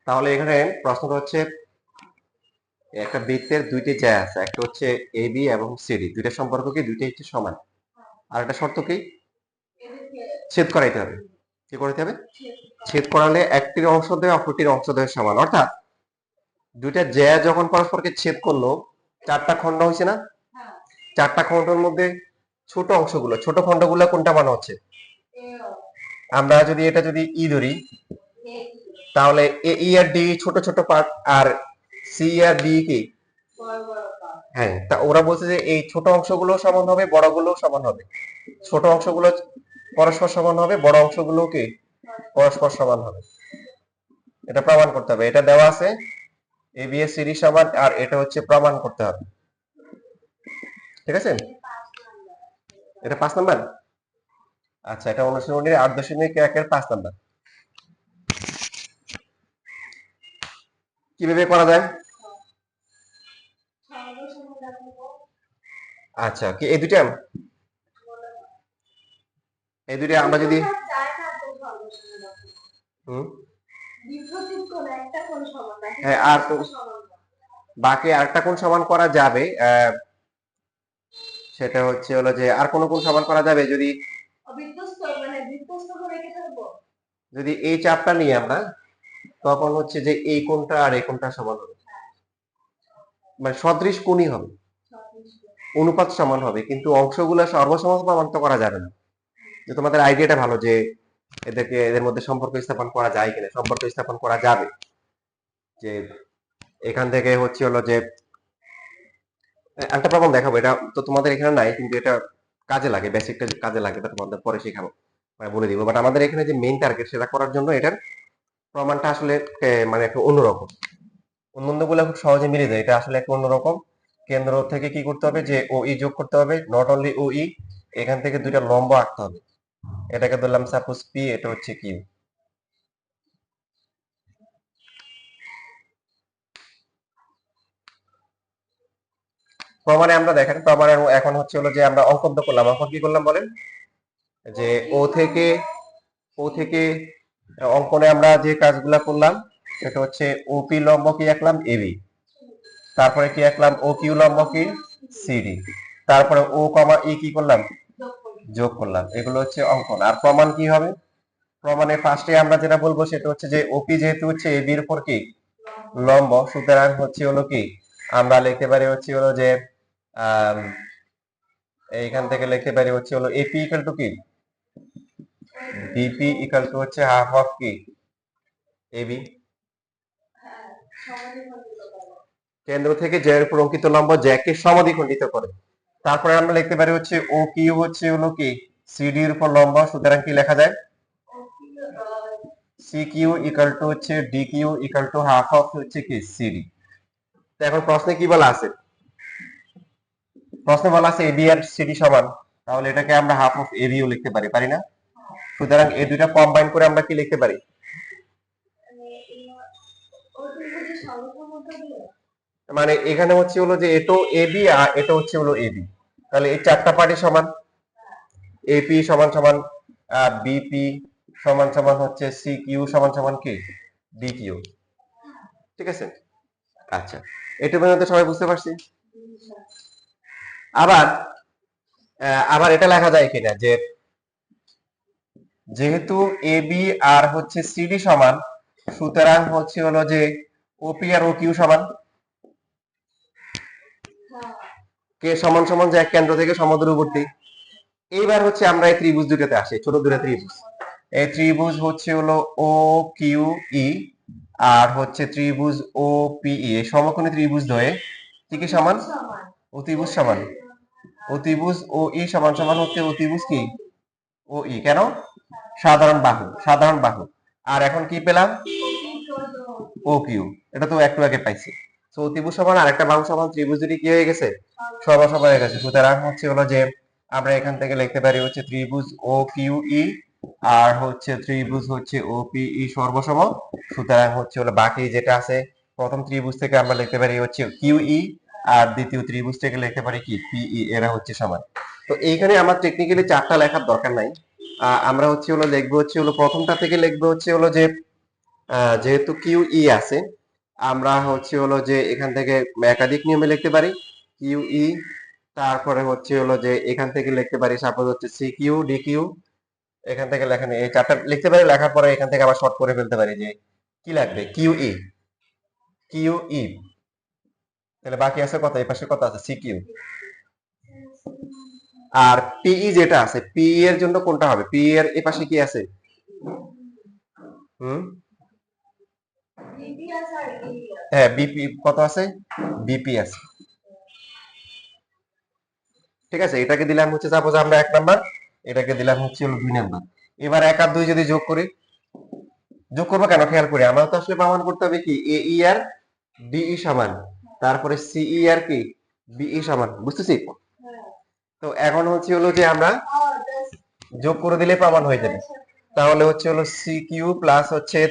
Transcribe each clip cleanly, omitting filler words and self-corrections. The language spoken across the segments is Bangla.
তাহলে এখানে প্রশ্নটা হচ্ছে একটা বৃত্তের দুইটি জ্যা আছে, একটা হচ্ছে এ বি এবং সিডি, দুইটা সম্পর্ক কি দুইটাই হচ্ছে সমান, আর একটা শর্ত কি ছেদ করাইতে হবে। কি করতে হবে? ছেদ করালে একটির অংশদ্বয় অপরটির অংশদ্বয়ের সমান, অর্থাৎ দুইটা জ্যা যখন পরস্পরকে ছেদ করলো চারটা খণ্ড হয়েছে না, চারটা খণ্ডের মধ্যে ছোট অংশগুলো ছোট খণ্ডগুলো কোনটা বানা হচ্ছে? আমরা যদি এটা যদি ই ধরি তাহলে এ ই আর ডি ছোট ছোট পার্ট, আর সি আর ডি কি? হ্যাঁ, তা ওরা বলছে যে এই ছোট অংশগুলো সমান হবে, বড়গুলো সমান হবে। ছোট অংশগুলো পরস্পর সমান হবে, বড় অংশগুলো কি পরস্পর সমান হবে। এটা প্রমাণ করতে হবে, এটা দেওয়া আছে এ বি এর সিডি সমান, আর এটা হচ্ছে প্রমাণ করতে হবে। ঠিক আছে, এটা 5 নাম্বার। আচ্ছা, এটা অনুশীলনীর 8.1 5 নাম্বার। কিভাবে করা যায়? আচ্ছা, কি এই দুইটা আমরা যদি হ্যাঁ, আর বাকি আরেকটা কোণ সমান করা যাবে, সেটা হচ্ছে হলো যে আর কোন কোণ সমান করা যাবে যদি যদি এই চাপটা নিয়ে আমরা, তখন হচ্ছে যে এই কোণটা আর এই কোণটা সমান হবে, মানে সদৃশ কোণই হবে, অনুপাত সমান হবে, কিন্তু অংশগুলো সর্বসমান প্রমাণ তো করা যাবে না। যে তোমাদের আইডিয়াটা ভালো যে এদের মধ্যে সম্পর্ক স্থাপন করা যায় কিনা, সম্পর্ক স্থাপন করা যাবে, যে এখান থেকে হচ্ছে হলো যে একটা প্রমাণ দেখাবো, এটা তো তোমাদের এখানে নাই, কিন্তু এটা কাজে লাগে, বেসিকটা কাজে লাগে, এটা তোমাদের পরে শেখাবো, মানে বলে দিব। বাট আমাদের এখানে যে মেইন টার্গেট সেটা করার জন্য এটার প্রমাণটা আসলে মানে একটু অন্যরকম, অন্যগুলো খুব সহজে মিলে যায়, এটা আসলে একটু অন্যরকম। কেন্দ্র থেকে কি করতে হবে, যে ও ই যোগ করতে হবে, নট অনলি ও ই, এখান থেকে দুইটা লম্ব আঁকতে হবে। এটাকে ধরলাম সাপোজ পি, এটা হচ্ছে কিউ। প্রমাণে আমরা দেখেন, প্রমাণের এখন হচ্ছে হলো যে আমরা অঙ্কন তো করলাম, অঙ্কন কি করলাম বলেন? যে ও থেকে অঙ্কনে আমরা যে কাজগুলা করলাম, এটা হচ্ছে ওপি লম্ব কি আঁকলাম এবি, তারপরে কি আঁকলাম ও কিউ লম্ব কি সিডি, তারপরে ও কমা ই কি করলাম যোগ করলাম, এগুলো হচ্ছে অঙ্কন। আর প্রমাণ কি হবে? প্রমাণে ফার্স্টে আমরা যেটা বলবো সেটা হচ্ছে যে ওপি যেহেতু হচ্ছে এবি এর উপর কি লম্ব, সুতরাং হচ্ছে হলো কি আমরা লিখতে পারি হচ্ছে হলো যে এইখান থেকে লিখতে পারি হচ্ছে হলো এপি ইকুয়াল টু কি বিপি ইকুয়াল টু হচ্ছে হাফ অফ কি এবি। কেন্দ্র থেকে জ্যা এর উপর অঙ্কিত লম্ব জ্যাকে সমাদ্বিখণ্ডিত করে। তারপরে আমরা লিখতে পারি হচ্ছে ও কিউ হচ্ছে হলো কি সিডি এর উপর লম্ব, সুতরাং কি লেখা যায় সি কিউ ইকুয়াল টু হচ্ছে D Q equal to half of হচ্ছে কি সিডি। তো এখন প্রশ্নে কি বলা আছে? প্রশ্নে বলা আছে এবি আর সিডি সমান, তাহলে এটাকে আমরা হাফ অফ এবিও লিখতে পারি, পারি না? সুতরাং এই দুইটা কম্বাইন করে আমরা কি লিখতে পারি? মানে এখানে হচ্ছে হলো যে এটো এবি আর এটা হচ্ছে হলো এবি, তাহলে এই চারটা পার্টি সমান, এপি সমান সমান বিপি সমান সমান হচ্ছে সি কিউ সমান সমান কি ডি কিউ। ঠিক আছে, আচ্ছা, এটা পর্যন্ত সবাই বুঝতে পারছি। আবার আবার এটা লেখা যায় কিনা যে যেহেতু এবি আর হচ্ছে সিডি সমান, সুতরাং হচ্ছে হলো যে ওপি আর ও কিউ সমান, কে সমান সমান যে এক কেন্দ্র থেকে সমদূরবর্তী। এইবার হচ্ছে আমরা এই ত্রিভুজ দুটোতে আসি, ছোট দুটো ত্রিভুজ, এই ত্রিভুজ হচ্ছে হলো ও কিউ ই আর হচ্ছে ত্রিভুজ ও পি ই, এই সমকোণী ত্রিভুজ দ্বয়ে কি কি সমান? অতিভুজ সমান। অতিভুজ ও ই সমান সমান হচ্ছে অতিভুজ কি ও ই, কেন? সাধারণ বাহু, সাধারণ বাহু। আর এখন কি পেলাম? ও কিউ, এটা তো একটু আগে পাইছি। তো অতিভুজ সমান আর একটা বাহু সমান, ত্রিভুজ দুটি কি হয়ে গেছে সমান হয়ে গেছে, সুতরাং হচ্ছে হলো যে আমরা এখান থেকে লিখতে পারি হচ্ছে ত্রিভুজ ও কিউ ই আর হচ্ছে ত্রিভুজ হচ্ছে ও পি ই সর্বসম, সুতরাং হচ্ছে হলো বাকি যেটা আছে প্রথম ত্রিভুজ থেকে আমরা লিখতে পারি হচ্ছে কিউ ই আর দ্বিতীয় ত্রিভুজ থেকে লিখতে পারি কি পিই, এরা হচ্ছে সমান। তো এইখানে আমার টেকনিক্যালি চারটা লেখার দরকার নাই, আমরা হচ্ছে হলো লিখবো হচ্ছে হলো প্রথমটা থেকে লিখবো হচ্ছে হলো যে যেহেতু কিউ ই আছে, আমরা হচ্ছে হলো যে এখান থেকে একাধিক নিয়মে লিখতে পারি কিউ ই, তারপরে হচ্ছে হলো যে এখান থেকে লিখতে পারি সাপোজ হচ্ছে সি কিউ ডি কিউ, এখান থেকে লেখা নেই, এই চারটা লিখতে পারি, লেখার পরে এখান থেকে আবার শর্ট করে ফেলতে পারি যে কি লাগবে কিউ ই, কিউ ই, তাহলে বাকি আছে কত, এই পাশে কত আছে সি কিউ। আর পিই যেটা আছে, পি এর জন্য কোনটা হবে, পি এর এই পাশে কি আছে, হুম, হ্যাঁ বিপি কত আছে, বিপি আছে, ঠিক আছে। এটাকে দিলাম হচ্ছে সাপোজ আমরা 1 নাম্বার, এটাকে দিলাম হচ্ছে হলো 2 নাম্বার। এবার 1 আর 2 যদি যোগ করি, যোগ করবো কেন খেয়াল করি, আমরা তো আসলে প্রমাণ করতে হবে কি এ ই আর ডিই সমান, তারপরে সিই আর কি বিই সমান, বুঝতেছি। তো এখন হচ্ছে হলো যে আমরা যোগ করে দিলে প্রমাণ হয়ে যাবে। তাহলে হচ্ছে হলো সি কিউ প্লাস হচ্ছে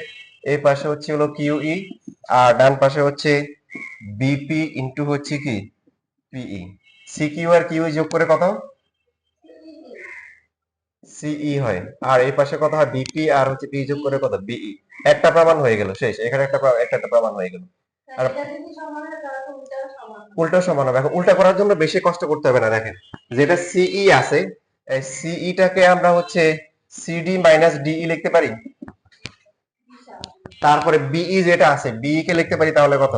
এই পাশে হচ্ছে হলো কিউ ই, আর ডান পাশে হচ্ছে বিপি ইন্টু হচ্ছে কি পিই। সি কিউ আর কিউ যোগ করে কত সিই হয়, আর এই পাশে কত হয় বিপি, আর হচ্ছে পি যোগ করে কত বিই। একটা প্রমাণ হয়ে গেল, শেষ, এখানে একটা প্রমাণ হয়ে গেল। আর উল্টা সমান হবে, এখন উল্টা করার জন্য বেশি কষ্ট করতে হবে না, দেখেন যেটা সিই আছে, এই সিইটাকে আমরা হচ্ছে সিডি মাইনাস ডিই লিখতে পারি, তারপরে বিই যেটা আছে বিই কে লিখতে পারি তাহলে কত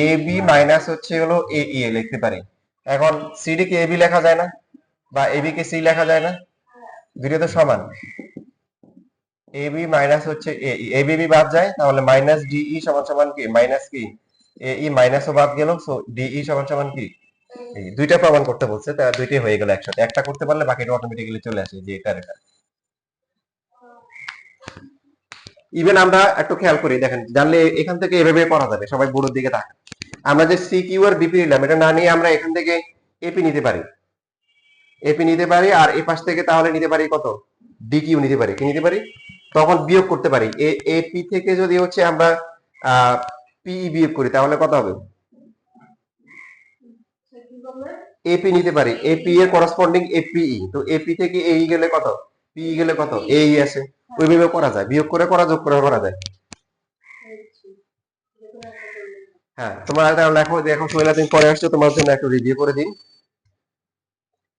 এ বি মাইনাস হচ্ছে হলো এ লিখতে পারি। এখন সিডি কে এবি লেখা যায় না, বা এবি কে সি লেখা যায় না, দুটো তো সমান, এ বি মাইনাস হচ্ছে এ বি বি বাদ যায়, তাহলে মাইনাস ডিই সমান সমান কি মাইনাস কি এ ই, মাইনাসও বাদ গেল, সো ডিই সমান সমান কি এই দুইটা প্রমাণ করতে বলছে, তা দুইটাই হয়ে গেল একসাথে, একটা করতে পারলে বাকিটা অটোমেটিক্যালি চলে আসে যে এটা। ইভেন আমরা একটু খেয়াল করি, দেখেন জানলে এখান থেকে এভাবে করা যাবে, সবাই বোর্ডের দিকে তাকান। আমরা যে সি কিউ আর বিপি নিলাম, এটা না নিয়ে আমরা এখান থেকে এপি নিতে পারি, এপি নিতে পারি, আর এই পাশ থেকে তাহলে নিতে পারি কত ডি কিউ নিতে পারি, কি নিতে পারি, তখন বিয়োগ করতে পারি, এপি থেকে যদি হচ্ছে আমরা পিই বিয়োগ করি তাহলে কত হবে, এপি নিতে পারি, এপি এর করসপন্ডিং এপিই, তো এপি থেকে এই গেলে কত পিই গেলে কত এই আছে, ওইভাবে করা যায়, বিয়োগ করে করা, যোগ করে করা যায়। হ্যাঁ তোমার তাহলে লেখো, দেখো সোহেলা দিন পরে আসছো, তোমার জন্য একটু রিভিউ করে দিন,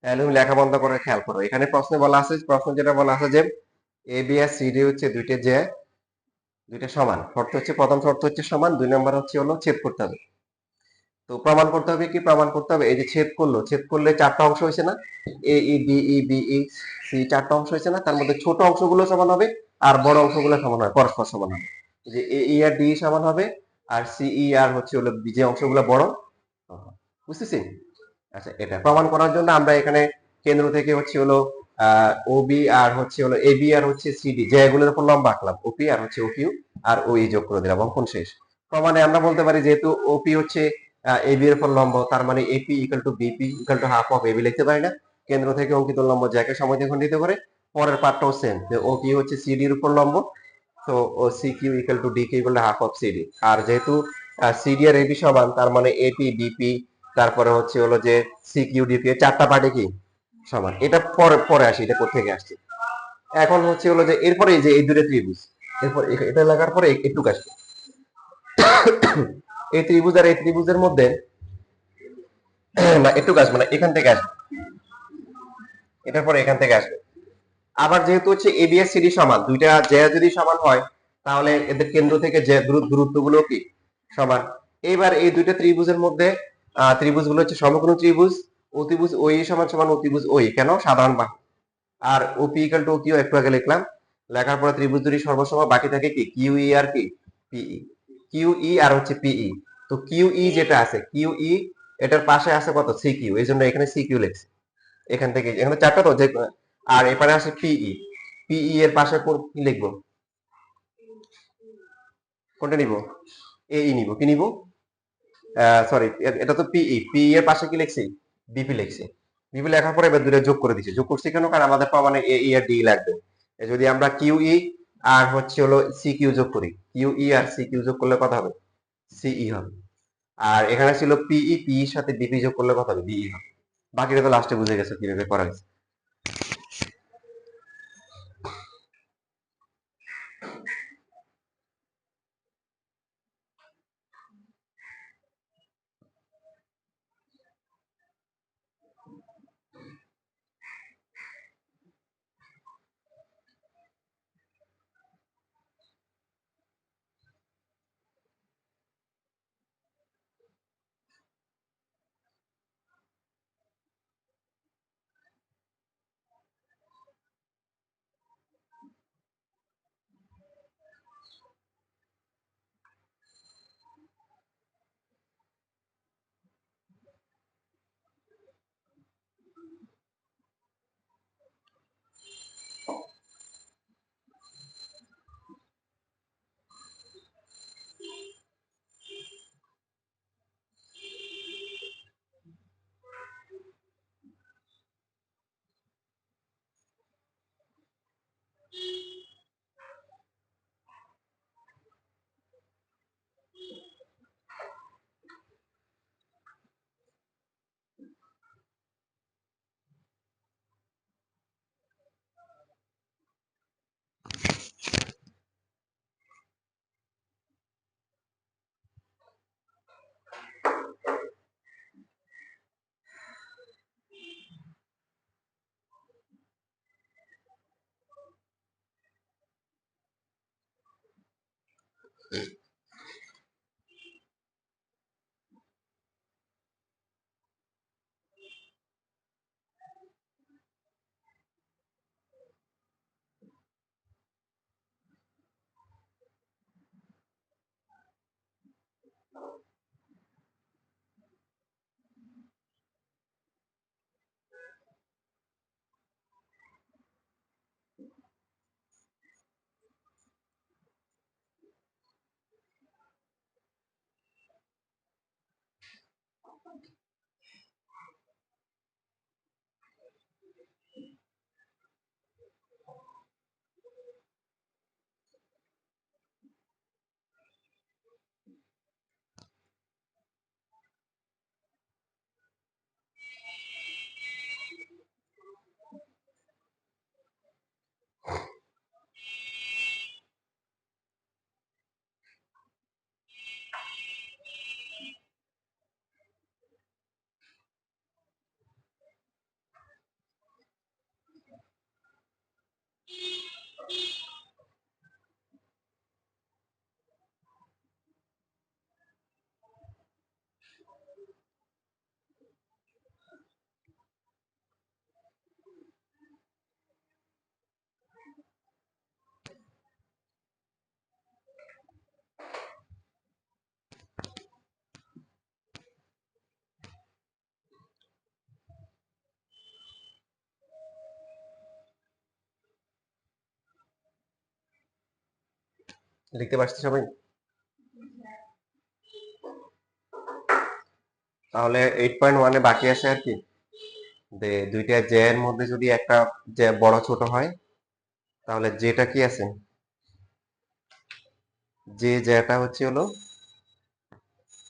তাহলে তুমি লেখা বন্ধ করে খেয়াল করো। এখানে প্রশ্নে বলা আছে, প্রশ্ন যেটা বলা আছে যে A B R C D হচ্ছে দুইটা সমান, শর্ত হচ্ছে প্রথম শর্ত হচ্ছে সমান, 2 নম্বর হচ্ছে হলো ছেদ করতে হবে। তো প্রমাণ করতে হবে কি, প্রমাণ করতে হবে এই যে ছেদ করলো, ছেদ করলে 4টা অংশ হয়েছে না, A E D E B E C 4টা অংশ হয়েছে না, তার মধ্যে ছোট অংশগুলো সমান হবে আর বড় অংশগুলো সমান হবে, পরস্পর সমান হবে, যে এ ই আর ডি সমান হবে, আর সি ই আর হচ্ছে হলো যে অংশগুলো বড়, বুঝতেছি। আচ্ছা, এটা প্রমাণ করার জন্য আমরা এখানে কেন্দ্র থেকে হচ্ছে হলো ওবি আর হচ্ছে হলো এবি আর হচ্ছে সিডি যেগুলোর উপর লম্ব আঁকলাম, ওপি আর হচ্ছে ওকিউ আর ওই যোগ করে দিলাম, অঙ্কন শেষ। প্রমাণে আমরা বলতে পারি যেহেতু ওপি হচ্ছে এবি এর উপর লম্ব, তার মানে AP equal to BP equal to half of AB লিখতে পারি না, কেন্দ্র থেকে অঙ্কিত লম্ব যাকে সময় খণ্ডিত করে, পরের পার্টটাও সেম, যে ও কি হচ্ছে সিডি এর উপর লম্ব, তো ও C Q equal to D Q equal to half of CD, আর যেহেতু সিডি আর এবি সমান, তার মানে এপি ডিপি তারপরে হচ্ছে হলো যে সি কিউ ডিপি এর 4টা পার্টে কি সমান, এটা পরে পরে আসি, এটা কোথা থেকে আসছে। এখন হচ্ছে হলো যে এরপরে এই যে এই দুটো ত্রিভুজ, এরপর এটা লাগার পরে একটু আসবে, এই ত্রিভুজ আর এই ত্রিভুজের মধ্যে না একটু আসবে না, এখান থেকে আসবে, এটার পরে এখান থেকে আসবে। আবার যেহেতু হচ্ছে এবি আর সিডি সমান, দুইটা যে যদি সমান হয়, তাহলে এদের কেন্দ্র থেকে যে দূরত্বগুলো কি সমান। এইবার এই দুইটা ত্রিভুজের মধ্যে ত্রিভুজগুলো হচ্ছে সমকোণী ত্রিভুজ, অতিভুজ ওই সমান সমান অতিভুজ ওই, কেন সাধারণ বাহু, আর ওপি ইকুয়াল টু কিউ একটু আগে লিখলাম, লেখার পরে ত্রিভুজ দুটি সর্বসম, বাকি থাকে কি কিউ ই আর কি পিই, কিউ ই আর হচ্ছে পিই। তো কিউ ই যেটা আছে কিউ ই, এটার পাশে আছে কত সি কিউ, এই জন্য এখানে সি কিউ লিখছি, এখান থেকে এখানে 4টা তো যে, আর এপারে আছে পিই, পিই এর পাশে কি লিখবো, কোনটা নিব, এই নিব, কি নিব, সরি এটা তো পিই, পিই এর পাশে কি লিখছি বিপি লিখছি, বিপি লেখার পরে এবার দুটো যোগ করে দিচ্ছি, যোগ করছি কেন, কারণ আমাদের প্রমাণে এ ই আর ডি লাগবে। যদি আমরা কিউ ই আর হচ্ছে হলো সি কিউ যোগ করি, কিউ ই আর সি কিউ যোগ করলে কত হবে সিই হবে, আর এখানে ছিল পিই, পিই সাথে বিপি যোগ করলে কত হবে বিই হবে। বাকিটা তো লাস্টে বুঝে গেছে কিভাবে করা হয়েছে। লিখতে পারছি সবাই? তাহলে 8.1 বাকি আছে আর কি, যে দুইটা জে এর মধ্যে যদি একটা যে বড় ছোট হয়, তাহলে যেটা কি আছে, যে যেটা হচ্ছে হলো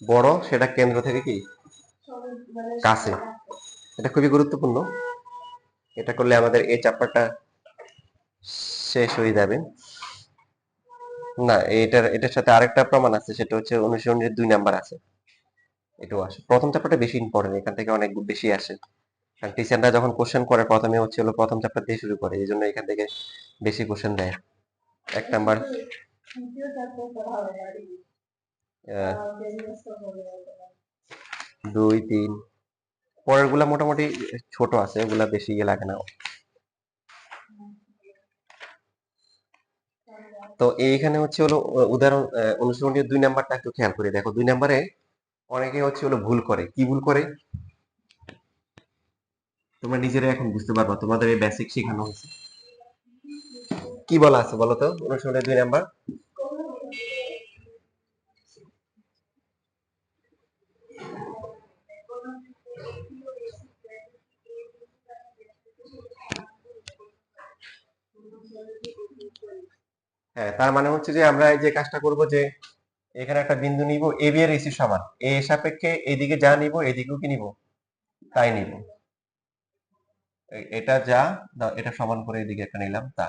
বড় সেটা কেন্দ্র থেকে কি কাছে। এটা খুবই গুরুত্বপূর্ণ, এটা করলে আমাদের এই চ্যাপ্টারটা শেষ হয়ে যাবে। না, এটার সাথে আরেকটা প্রমাণ আছে, সেটা হচ্ছে অনুশীলনের 2 নাম্বার আছে, এটাও আসে। প্রথম চ্যাপ্টারটা বেশি ইম্পর্টেন্ট, এখান থেকে অনেক বেশি আসে, কারণ টিচাররা যখন কোশ্চেন করে প্রথমে হচ্ছে হলো প্রথম চ্যাপ্টার দিয়ে শুরু করে, এই জন্য এখান থেকে বেশি কোশ্চেন দেয়। 1 নাম্বার 2 3 পরের গুলা মোটামুটি ছোট আছে, ওগুলা বেশি ইয়ে লাগে না। তো এইখানে হচ্ছে হলো উদাহরণ অনুশীলনীর 2 নাম্বারটা একটু খেয়াল করে দেখো। 2 নাম্বারে অনেকে হচ্ছে হলো ভুল করে। কি ভুল করে তোমরা নিজেরা এখন বুঝতে পারবা, তোমাদের এই বেসিক শেখানো হয়েছে। কি বলা আছে বলো তো অনুশীলনের 2 নাম্বার? হ্যাঁ, তার মানে হচ্ছে যে আমরা এই যে কাজটা করব, যে এখানে একটা বিন্দু নিব, এ বি এর এসি সমান, এ এর সাপেক্ষে এদিকে যা নিব এদিকেও কি নিব তাই নিব। এটা যা এটা সমান করে এদিকে একটা নিলাম তা।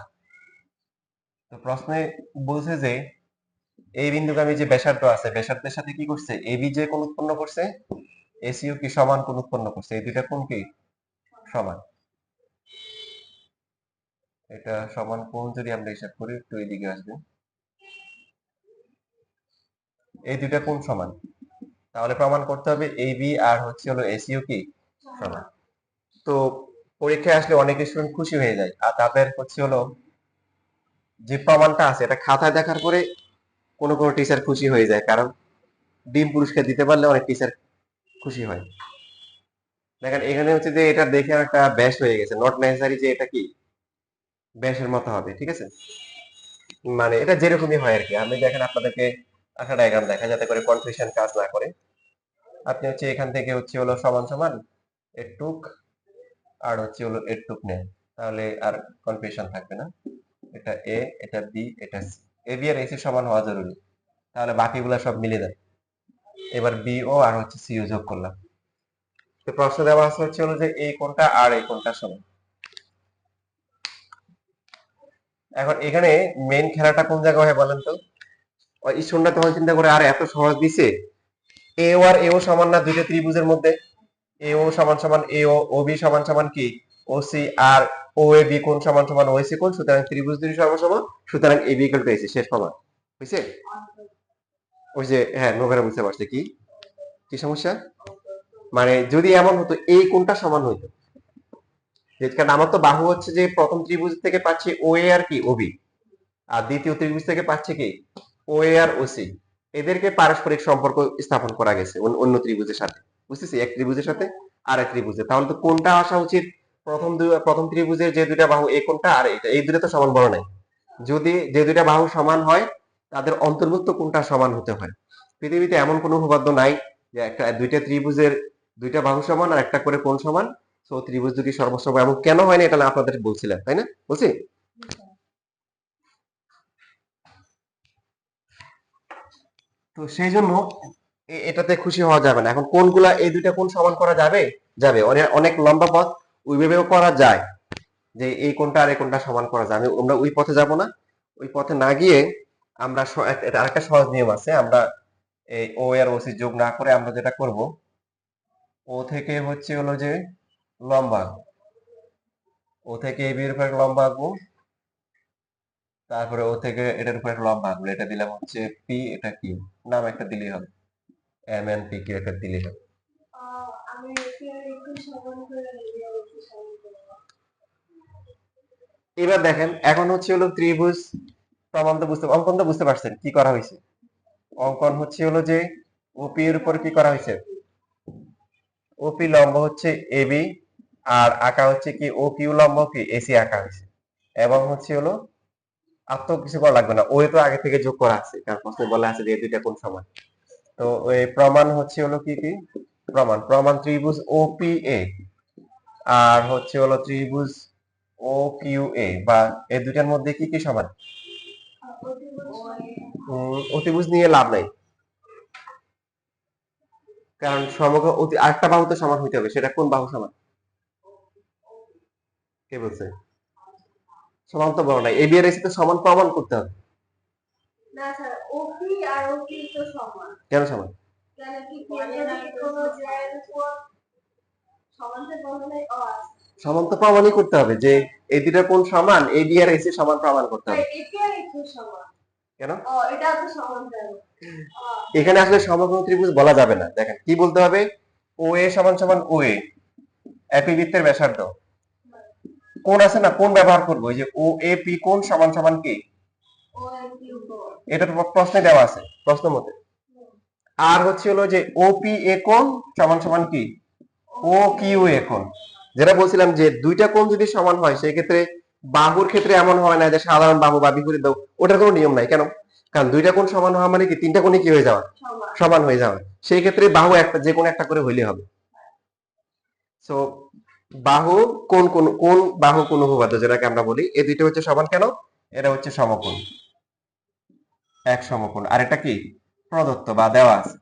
তো প্রশ্নে বলছে যে এই বিন্দুগামী যে ব্যাসার্ধ আছে, ব্যাসার্ধের সাথে কি করছে, এবি যে কোণ উৎপন্ন করছে, এসিও কি সমান কোণ উৎপন্ন করছে, এই দুইটা কোণ কি সমান। এটা সমান কোণ যদি আমরা হিসাব করি, একটু এইদিকে আসবে, এই দুইটা কোণ সমান, তাহলে প্রমাণ করতে হবে এবি আর হচ্ছে হলো এসিও কি সমান। তো পরীক্ষায় আসলে অনেক স্টুডেন্ট খুশি হয়ে যায়, আর তাদের হচ্ছে হলো যে প্রমাণটা আছে এটা খাতায় দেখার পরে কোনো কোনো টিচার খুশি হয়ে যায়, কারণ ডিম পুরস্কার দিতে পারলে অনেক টিচার খুশি হয়। দেখেন এখানে হচ্ছে যে এটা দেখে একটা ব্যাস হয়ে গেছে, নট নেসেসারি যে এটা কি ব্যাসের মতো হবে, ঠিক আছে? মানে এটা যেরকমই হয় আর কি। আমি দেখেন আপনাদেরকে একটা ডায়াগ্রাম দেখা, যাতে করে কনফিউশন কাজ না করে। আপনি হচ্ছে এখান থেকে হচ্ছে হলো সমান সমান এটুক আর হচ্ছে হলো এটুক নেন, তাহলে আর কনফিউশন থাকবে না। এটা এ, এটা বি, এটা C, A B R AC সমান হওয়া জরুরি, তাহলে বাকিগুলা সব মিলে যায়। এবার বি ও আর হচ্ছে সি ও যোগ করলাম। তো প্রশ্ন দেওয়া আছে হচ্ছে হলো যে এই কোণটা আর এই কোণটা সমান। এখন এখানে মেইন খেলাটা কোন জায়গায় হয় বলেন তো? ওই স্টুডেন্টরা তখন চিন্তা করে, আর এত সহজ দিছে, এ ও আর এ ও সমান না দুইটা ত্রিভুজের মধ্যে, এ ও সমান সমান এ ও, ও বি সমান সমান কি ও C, R O A B কোণ সমান সমান ও সি কোণ, সুতরাং ত্রিভুজ দুটি সমান সমান, সুতরাং A B equal to AC, শেষ প্রমাণ হইছে। ওই যে হ্যাঁ, নোবেরা বুঝতে পারছে কি কি সমস্যা। মানে যদি এমন হতো এই কোণটা সমান হইতো, কারণ আমার তো বাহু হচ্ছে যে প্রথম ত্রিভুজ থেকে পাচ্ছি ও এ আর কি ও বি, আর দ্বিতীয় ত্রিভুজ থেকে পাচ্ছি কি ও এ আর ও সি, এদেরকে পারস্পরিক সম্পর্ক স্থাপন করা গেছে অন্য ত্রিভুজের সাথে, বুঝতেছি, এক ত্রিভুজের সাথে আর এক ত্রিভুজে। তাহলে তো কোনটা আসা উচিত, প্রথম ত্রিভুজের যে দুইটা বাহু এই কোনটা আর এটা, এই দুইটা তো সমান বড় নাই। যদি যে দুইটা বাহু সমান হয় তাদের অন্তর্ভুক্ত কোনটা সমান হতে হয়। পৃথিবীতে এমন কোনো উপপাদ্য নাই যে একটা দুইটা ত্রিভুজের দুইটা বাহু সমান আর একটা করে কোণ সমান, তো ত্রিভুজ দুটি সর্বসম। এমন কেন হয়নি এটা না আপনাদের বলছিলাম, তাই না? বলছি। তো সেই জন্য এটাতে খুশি হওয়া যাবে না। এখন কোনগুলা এই দুইটা কোণ সমান করা যাবে, যাবে, অনেক অনেক লম্বা পথ ওইভাবেও করা যায়, যে এই কোণটা আর এই কোণটা সমান করা যায়। আমরা ওই পথে যাব না, ওই পথে না গিয়ে আমরা আরেকটা সহজ নিয়ম আছে, আমরা এই ও আর ও সি যোগ না করে আমরা যেটা করব, ও থেকে হচ্ছে হলো যে লম্বা, ও থেকে এই বিয়ের উপর একটা লম্বা আঁকবো, তারপরে ও থেকে এটার উপর একটা লম্বা আঁকবো, এটা দিলাম হচ্ছে পি, এটা কি নাম একটা দিলেই হবে, এম এন পি কি একটা দিলেই হবে। এবার দেখেন এখন হচ্ছে হলো ত্রিভুজ প্রমাণ তো বুঝতে, অঙ্কন তো বুঝতে পারছেন কি করা হয়েছে। অঙ্কন হচ্ছে হলো যে ওপি এর উপর কি করা হয়েছে, ওপি লম্ব হচ্ছে এবি, আর আঁকা হচ্ছে কি ও কিউ লম্ব কি এসি আঁকা হয়েছে, এবং হচ্ছে হলো আর তো কিছু করা লাগবে না, ওই তো আগে থেকে যোগ করা আছে, কারণ প্রশ্নে বলা আছে যে এই দুইটা কোণ সমান। তো ওই প্রমাণ হচ্ছে হলো কি কি, প্রমাণ প্রমাণ ত্রিভুজ ওপিএ আর হচ্ছে হলো ত্রিভুজ ও কিউ এ বা এই দুইটার মধ্যে কি কি সমান। অতিভুজ নিয়ে লাভ নাই, কারণ সমগ্র অতি আরেকটা বাহু তো সমান হইতে হবে, সেটা কোন বাহু সমান, কে বলছে? সমান তো বড় নাই, এ বি এর এসে তো সমান প্রমাণ করতে হবে। না স্যার, ওপি আর ওপি তো সমান। কেন সমান? কেন কি কোনো জ্যার উপর সমান তো বলা নাই, সমান তো প্রমাণই করতে হবে যে এই দুইটা কোণ সমান, এ বি আর এসি সমান প্রমাণ করতে হবে। এপি আর এসি সমান কেন? এটা তো সমান কেন? এখানে আসলে সমকোণ ত্রিভুজ বলা যাবে না, দেখেন কি বলতে হবে, ও এ সমান সমান ও এ, একই বৃত্তের ব্যাসার্ধ। কোণ আছে না, কোণ ব্যবহার করব, ওই যে ও এ পি কোণ সমান সমান কি, এটা তো প্রশ্নে দেওয়া আছে প্রশ্ন মতে। আর হচ্ছে হলো যে ও পি এ কোণ সমান সমান কি, ও কিউ এ কোণ। যেটা বলছিলাম যে দুইটা কোণ যদি সমান হয় সেই ক্ষেত্রে বাহুর ক্ষেত্রে এমন হয় না যে সাধারণ বাহু বা বিপরীত বাহু, ওটার কোনো নিয়ম নাই। কেন? কারণ দুইটা কোণ সমান হওয়া মানে কি তিনটা কোণই কি হয়ে যাওয়া, সমান হয়ে যাওয়া। সেই ক্ষেত্রে বাহু একটা, যে কোনো একটা করে হইলে হবে। সো বাহু কোন কোন কোন বাহু কোন উপপাদ্য যেটাকে আমরা বলি, এই দুইটা হচ্ছে সমান কেন, এটা হচ্ছে সমকোণ, এক সমকোণ, আর এটা কি প্রদত্ত বা দেওয়া আছে।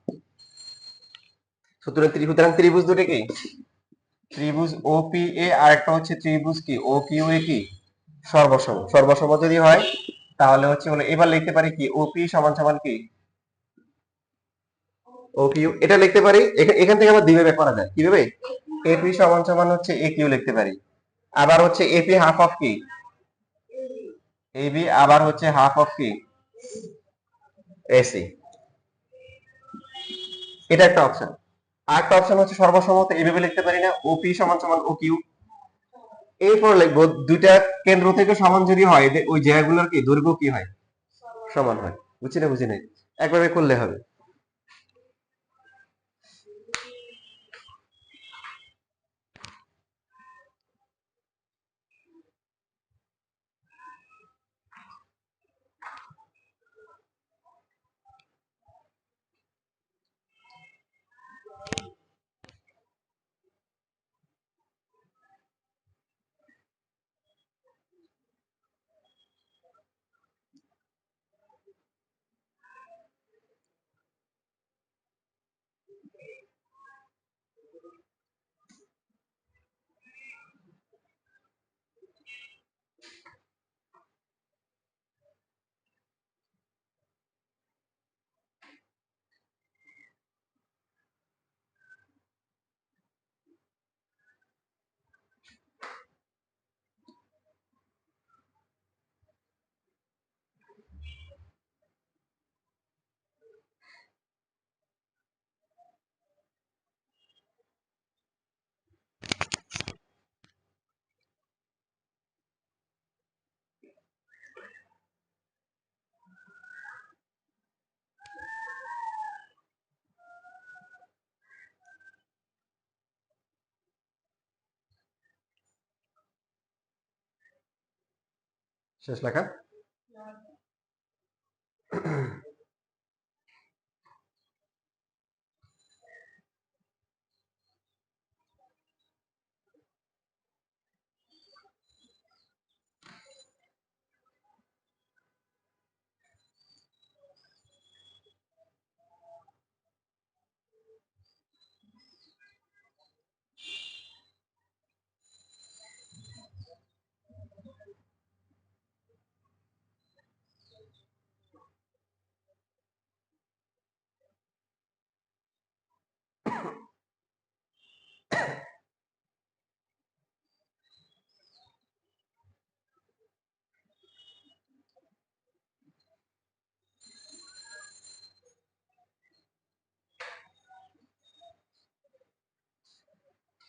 সুতরাং ত্রিভুজ দুটো কি, ত্রিভুজ ওপিএ আর একটা হচ্ছে ত্রিভুজ কি ও কিউ এ কি সর্বসম। সর্বসম যদি হয় তাহলে হচ্ছে হলো এবার লিখতে পারি কি ওপি সমান সমান কি ও কিউ, এটা লিখতে পারি। এখান থেকে আবার দ্বিভাবে করা যায়, কিভাবে, এপি সমান সমান হচ্ছে এ কিউ লিখতে পারি, আবার হচ্ছে এপি হাফ অফ কি এবি, আবার হচ্ছে হাফ অফ কি এসি। এটা একটা অপশন। আর একটা অপশন হচ্ছে সর্বসম্মত এইভাবে লিখতে পারি না, ওপি সমান সমান ও কিউ। এরপর লিখবো দুইটা কেন্দ্র থেকে সমান যদি হয়, ওই জায়গাগুলোর কি দৈর্ঘ্য কি হয়, সমান হয়। বুঝছি না, বুঝি নাই, একভাবে করলে হবে। শেষ লেখা।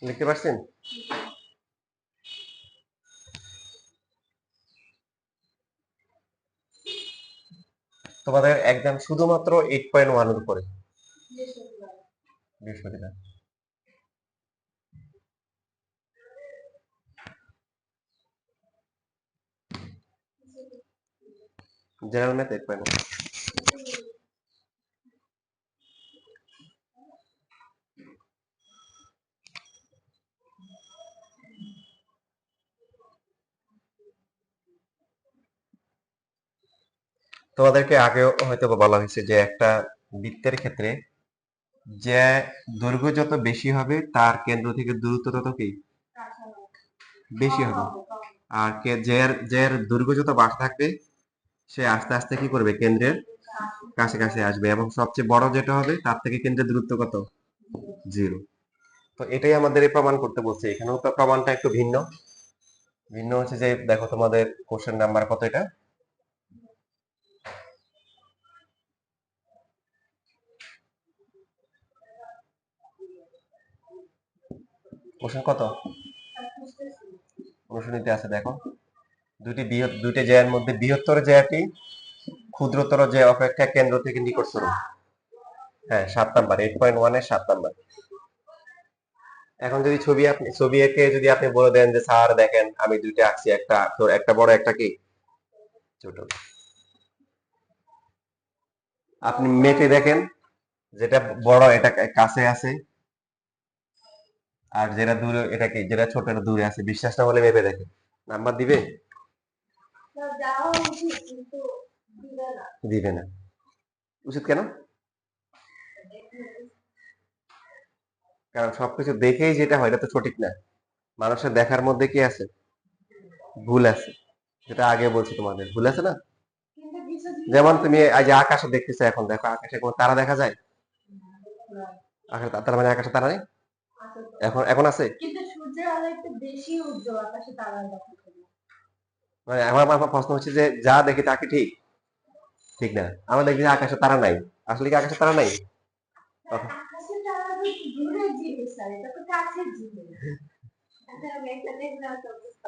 লিখতে পারছেন? তোমাদের একদম শুধুমাত্র 8.1 এর উপরে বৃহস্পতিবার। General math 8.1। তোমাদেরকে আগেও হয়তো বলা হয়েছে যে একটা বৃত্তের ক্ষেত্রে যে দৈর্ঘ্য যত বেশি হবে তার কেন্দ্র থেকে দূরত্ব তত কি বেশি হবে, আর যে দৈর্ঘ্য যত বাড়তে থাকবে সে আস্তে আস্তে কি করবে, কেন্দ্রের কাছে কাছে আসবে, এবং সবচেয়ে বড় যেটা হবে তার থেকে কেন্দ্রের দূরত্ব কত, 0। তো এটাই আমাদের প্রমাণ করতে বলছে। এখানেও তো প্রমাণটা একটু ভিন্ন। ভিন্ন হচ্ছে যে দেখো তোমাদের কোশ্চেন নাম্বার কত, এটা কোশ্চেন কত, অনুশীলনীতে আছে দেখো, দুইটি জ্যায়ের মধ্যে বৃহত্তর জ্যাটি ক্ষুদ্রতর জ্যা অপেক্ষা কেন্দ্র থেকে নিকটতর। হ্যাঁ 7 নাম্বার, 8.1 এর 7 নাম্বার। এখন যদি ছবি এঁকে যদি আপনি বলে দেন যে স্যার দেখেন আমি দুইটা আঁকছি, একটা বড় একটা কি ছোট, আপনি মেপে দেখেন যেটা বড় এটা কাছে আছে, আর যেটা দূরে এটা কি, যেটা ছোট এটা দূরে আছে। বিশ্বাস না হলে মেপে দেখেন, নাম্বার দিবে, দিবে না। উচিত কেন? কারণ সবকিছু দেখেই যেটা হয় এটা তো সঠিক না। মানুষের দেখার মধ্যে কি আছে, ভুল আছে। যেটা আগে বলছি তোমাদের, ভুল আছে না। যেমন তুমি এই যে আকাশে দেখতেছো, এখন দেখো আকাশে কোনো তারা দেখা যায়, আকাশে তার মানে আকাশে তারা নেই, এখন এখন আছে। মানে আমার প্রশ্ন হচ্ছে যে যা দেখি তা কি ঠিক? ঠিক না। আমরা দেখি যে আকাশে তারা নাই, আসলে কি আকাশে তারা নাই?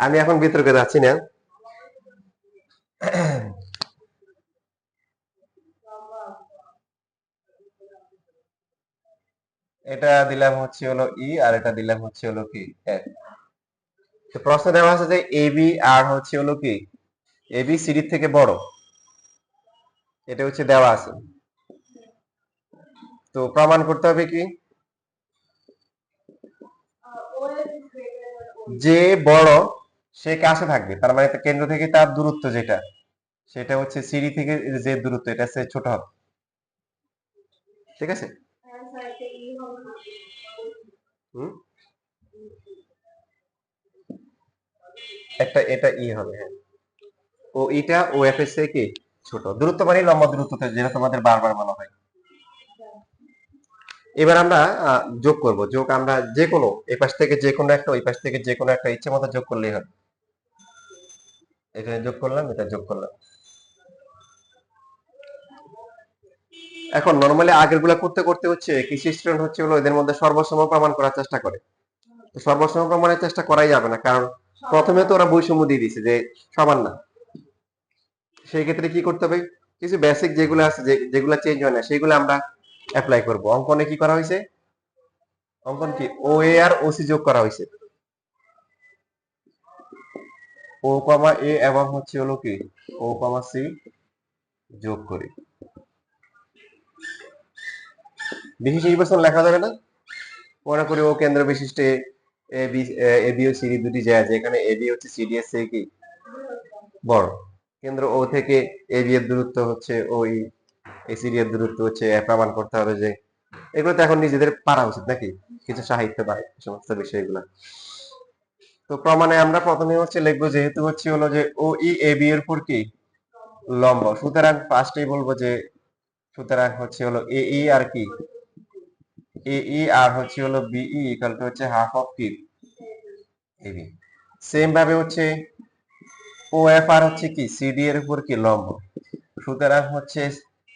আমি এখন বিতর্কে যাচ্ছি না। এটা দিলাম হচ্ছে হলো ই, আর এটা দিলাম হচ্ছে হলো কি এফ। তো প্রশ্ন দেওয়া আছে যে এবি আর হচ্ছে হলো কি এবি সিডি থেকে বড়, এটা হচ্ছে দেওয়া আছে। তো প্রমাণ করতে হবে কি, যে বড় সে কাছে থাকবে, তার মানে কেন্দ্র থেকে তার দূরত্ব যেটা, সেটা হচ্ছে সিডি থেকে যে দূরত্ব এটা হচ্ছে ছোট হবে। ঠিক আছে। হুম, এটা ই হবে, হ্যাঁ। ও এটা ও এফ এর থেকে কি ছোট, দূরত্ব মানে লম্বা দূরত্ব, যেটা তোমাদের বারবার বলা হয়। এবার আমরা যোগ করব। যোগ আমরা যে কোনো এই পাশ থেকে যে কোনো একটা, ওই পাশ থেকে যে কোনো একটা ইচ্ছে মতো যোগ করলেই হবে। এখানে যোগ করলাম, এটা যোগ করলাম। এখন নরমালি আগের গুলা করতে করতে হচ্ছে কিছু স্টুডেন্ট হচ্ছে হলো এদের মধ্যে সর্বসম প্রমাণ করার চেষ্টা করে। তো সর্বসম প্রমাণের চেষ্টা করাই যাবে না, কারণ প্রথমে তো ওরা বৈষম্য দিয়ে দিছে যে সমান না। সেই ক্ষেত্রে কি করতে হবে, কিছু বেসিক যেগুলো আছে, যেগুলো চেঞ্জ হয় না, সেগুলো আমরা অ্যাপ্লাই করব। অঙ্কনে কি করা হয়েছে, অঙ্কন কি ও এ আর ও সি যোগ করা হয়েছে, ও কমা এ এবং হচ্ছে হলো কি ও কমা সি যোগ করি। বিশেষ নির্বাচন লেখা যাবে না, মনে করি ও কেন্দ্র বিশিষ্টে এ বি ও সিডি দুটি যায়, যেখানে এ বি হচ্ছে সিডি এর থেকে কি বড়। কেন্দ্র ও থেকে এ বি এর দূরত্ব হচ্ছে ওই এসিডি এর দূরত্ব হচ্ছে প্রমাণ করতে হবে। যে এগুলো তো এখন নিজেদের পারা উচিত নাকি, কিছু সাহিত্য বা সমস্ত বিষয়গুলো। তো প্রমাণে আমরা প্রথমে হচ্ছে লিখবো, যেহেতু হচ্ছে হলো যে ও ই এ বি এর উপর কি লম্ব, সুতরাং ফার্স্টেই বলবো যে সুতরাং হচ্ছে হলো এ ই আর কি এ ই আর হচ্ছে হলো বিই ইকুয়াল টু হচ্ছে হাফ অফ কি এবি। সেম ভাবে হচ্ছে ও এফ আর হচ্ছে কি সিডি এর উপর কি লম্ব, সুতরাং হচ্ছে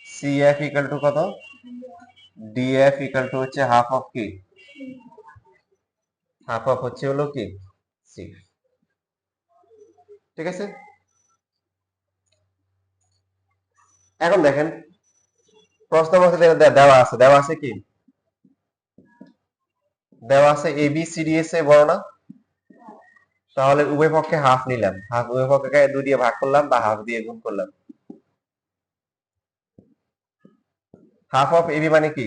সি এফ ইকুয়াল টু কত, ডি এফ ইকুয়াল টু হচ্ছে হাফ অফ কি, হাফ অফ হচ্ছে হলো কি সি। ঠিক আছে। এখন দেখেন প্রশ্ন মধ্যে দেওয়া আছে কি, দেওয়া আছে A B C D S এ বড় না, তাহলে উভয় পক্ষে হাফ নিলাম, হাফ উভয় পক্ষকে 2 দিয়ে ভাগ করলাম বা হাফ দিয়ে গুণ করলাম। হাফ অফ এবি মানে কি?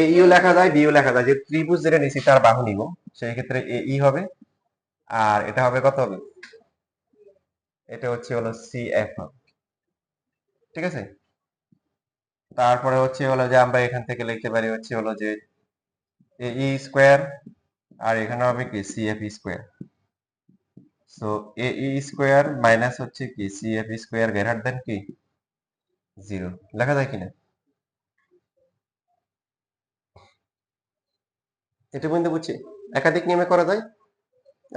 এ ইও লেখা যায়, বিও লেখা যায়, যে ত্রিভুজ যেটা নিছি তার বাহু নিব, সেই ক্ষেত্রে এ ই হবে, আর এটা হবে কত হবে? এটা হলো সি এফ হবে। ঠিক আছে, তারপরে হলো যে আমরা এখান থেকে লিখতে পারি যে এ ই স্কোয়ার, আর এখানে হবে কি C F square. So A E square minus কি C F square greater than কি 0, লেখা যায় কিনা? এটা পর্যন্ত বুঝছি। একাধিক নিয়মে করা যায়,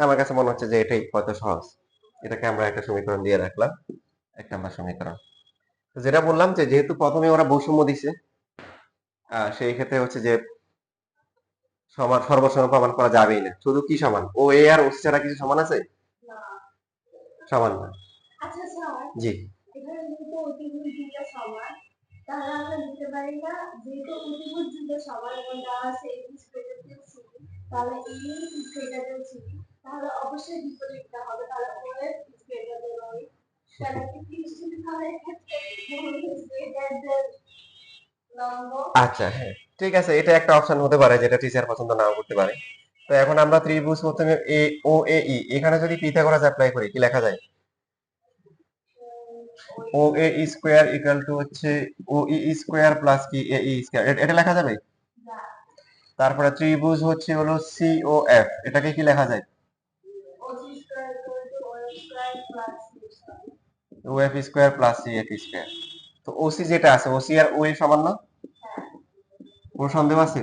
আমার কাছে মনে হচ্ছে যে এটাই কত সহজ। এটাকে আমরা একটা সমীকরণ দিয়ে রাখলাম, 1 নম্বর সমীকরণ। তো যেটা বললাম যে যেহেতু প্রথমে ওরা বৈষম্য দিছে, সেই ক্ষেত্রে যে সমান সর্বসমান প্রমাণ করা যাবেই না। শুধু কি সমান, ও এ আর ও সি ছাড়া কিছু সমান আছে? সমান না। আচ্ছা স্যার, জি, এখানে যেহেতু অতিভুজ দুইটা সমান, তাহলে আমরা লিখতে পারি না যেহেতু অতিভুজ দুইটা সমান এবং দেওয়া আছে এ ইজ গ্রেটার দেন সি, তাহলে এ ইজ গ্রেটার দেন সি, তাহলে অবশ্যই বিপরীতটা হবে, তাহলে ও এফ ইজ গ্রেটার দেন ও ই, তাহলে কি যদি তাহলে এক্ষেত্রে ও ইজ গ্রেটার দেন লম্ব। আচ্ছা, হ্যাঁ ঠিক আছে, এটা একটা অপশন হতে পারে যেটা টিচার পছন্দ নাও করতে পারে। তো এখন আমরা ত্রিভুজ প্রথমে এ ও এ ই, এখানে যদি পিথাগোরাস অ্যাপ্লাই করি কি লেখা যায়? O A square equal to O E square plus কি এ ই স্কোয়ার, এটা লেখা যাবে? তারপরে ত্রিভুজ হলো সি ও এফ, এটাকে কি লেখা যায়? O F square plus C F square. তো ওসি যেটা আছে, ওসি আর ও এ সমান না? কোনো সন্দেহ আছে?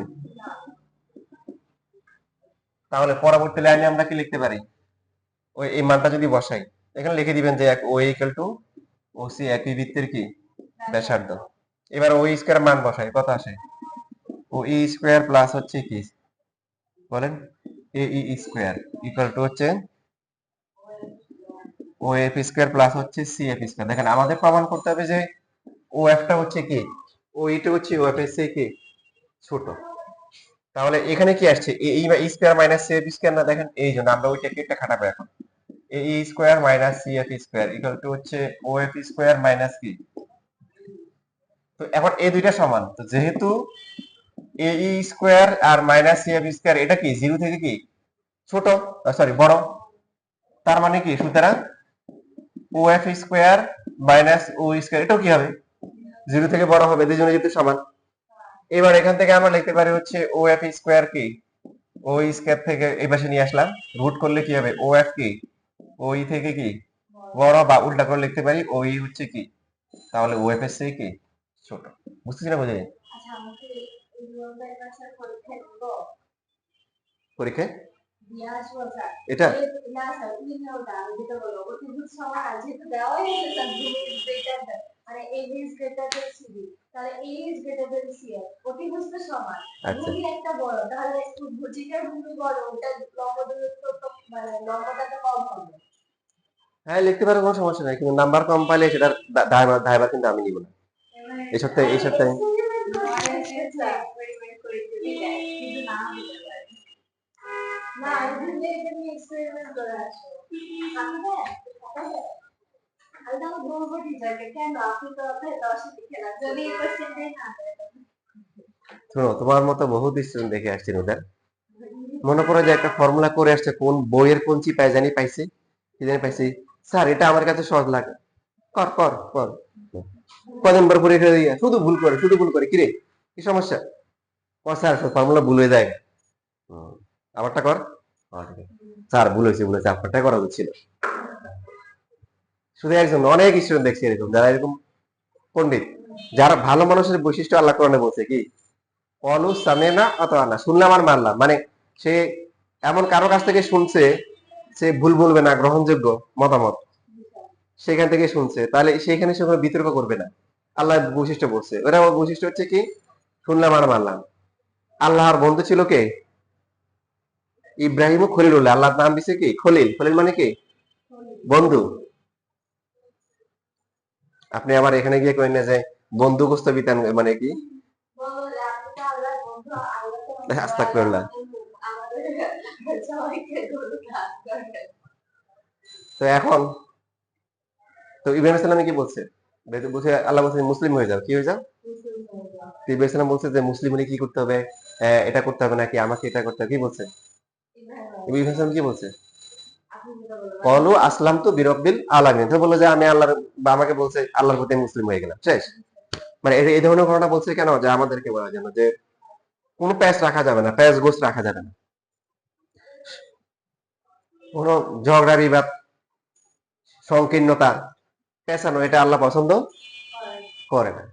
তাহলে পরবর্তী লাইনে আমরা কি লিখতে পারি? ওই এই মানটা যদি বসাই, এখানে লিখে দিবেন যে ও ইকুয়াল টু ও সি একই বৃত্তের কি ব্যাসার্ধ। এবার ও স্কয়ার মান বসাই, কত আসে? ও ই স্কয়ার প্লাস কি বলেন, A E square equal to O F square plus C F square. দেখেন আমাদের প্রমাণ করতে হবে যে ও এফটা কি, ও ইটা ও এফ এর চেয়ে কি ছোট। তাহলে এখানে কি আসছে, A E square minus C F square না? দেখেন এই জন্য আমরা ওইটাকে একটা খাটাবো এখন। A E square minus C F square equal to O F square minus কি। তো এখন এই দুইটা সমান, তো যেহেতু এ ই স্কয়ার আর মাইনাস সি এফ স্কয়ার এটা কি 0 থেকে কি ছোট, সরি বড়, তার মানে কি সুতরাং ও এফ স্কয়ার মাইনাস ও স্কয়ার এটাও কি হবে 0 থেকে বড় হবে, দুজনে যেহেতু সমান। এবার এখান থেকে আমরা লিখতে পারি ও এফ স্কয়ার কি ও স্কয়ার থেকে এই পাশে নিয়ে আসলাম, রুট করলে কি হবে ও এফ কি ও ই থেকে কি বড়, বা উল্টা করে লিখতে পারি ও ই কি, তাহলে ও এফ এর চেয়ে কি ছোট। বুঝতেছি না, বুঝে পরীক্ষায় এটা হ্যাঁ লিখতে পারো, কোনো সমস্যা নাই, কিন্তু নাম্বার কম পাইলে সেটার দায়ভার কিন্তু আমি নিব না। এই সপ্তাহে শোনো, তোমার মতো বহুত স্টুডেন্ট দেখে আসছেন ওদের, মনে করো যে একটা ফর্মুলা করে আসছে, কোন বইয়ের কোন চিপায় জানি পাইছি, কি জানি পাইছি, স্যার এটা আমার কাছে সহজ লাগে, কর কর কর, কদিন পর পরীক্ষা দিয়ে শুধু ভুল করে কিরে কি সমস্যা, কর স্যার ফর্মুলা ভুল হয়ে যায়, আমারটা কর, স্যার ভুল হয়েছে আপনারটা করা উচিত ছিল। শুধু একজন, অনেক স্টুডেন্ট দেখছি এরকম, যারা এরকম পণ্ডিত, যারা ভালো মানুষের বৈশিষ্ট্য আল্লাহ কোরআনে বলছে কি অলু সামেনা অথবা না, শুনলাম আর মানলাম, মানে সে এমন কারো কাছ থেকে শুনছে, সে ভুল বলবে না, গ্রহণযোগ্য মতামত সেখান থেকে শুনছে, তাহলে সেখানে সে কোনো বিতর্ক করবে না। আল্লাহ বৈশিষ্ট্য বলছে, ওরা বৈশিষ্ট্য কি শুনলাম আর মানলাম। আল্লাহর বন্ধু ছিল কে? ইব্রাহিম খলিলুল্লাহ, আল্লাহর নাম দিছে কি খলিল, খলিল মানে কি বন্ধু। আপনি আবার এখানে গিয়ে করেন না যে বন্ধু গোস্ত বিতান মানে কি, আস্তাগফিরুল্লাহ। তো এখন তো ইব্রাহিম সাল্লামে কি বলছে, বলছে আল্লাহ বলছে মুসলিম হয়ে যাও, কি হয়ে যাও? তুই ইসলাম বলছে যে মুসলিম হলে কি করতে হবে, এটা করতে হবে নাকি আমাকে এটা করতে হবে, কি বলছে? ইসলাম কি বলছে? কলু আসলাম তো বিরব্বিল আলামিন, তো বললো যে আমি আল্লাহর, বা আমাকে বলছে আল্লাহর প্রতি মুসলিম হয়ে গেলাম, শেষ। মানে এই ধরনের ঘটনা বলছে কেন, যে আমাদেরকে বলা যেন যে কোনো প্যাচ রাখা যাবে না, প্যাচ গোছ রাখা যাবে না, কোনো ঝগড়া বিবাদ সংকীর্ণতা পেঁচানো, এটা আল্লাহ পছন্দ করে না।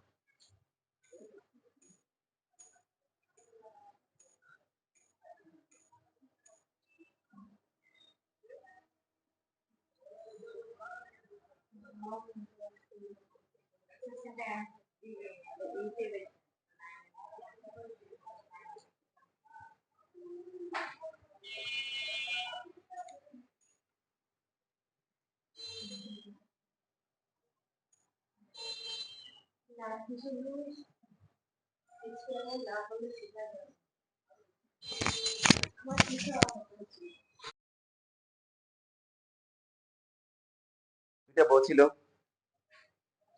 এটা বলছিল,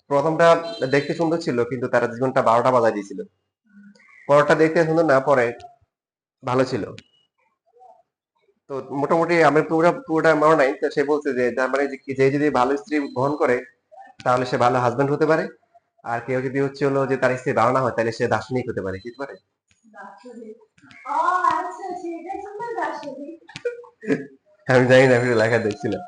প্রথমটা দেখতে সুন্দর ছিল কিন্তু তারা জীবনটা 12টা বাজায় দিয়েছিল। পরেরটা দেখতে সুন্দর না, পরে ভালো ছিল। তো মোটামুটি আমি পুরোটা মনে নাই, তো সে বলছে যে তার মানে যে যদি ভালো স্ত্রী গ্রহণ করে তাহলে সে ভালো হাজবেন্ড হতে পারে, আর কেউ যদি হচ্ছে হলো যে তার স্ত্রী ভালো না হয় তাহলে সে দার্শনিক হতে পারে, কি হতে পারে? আমি জানি না, আমি লেখা দেখছিলাম।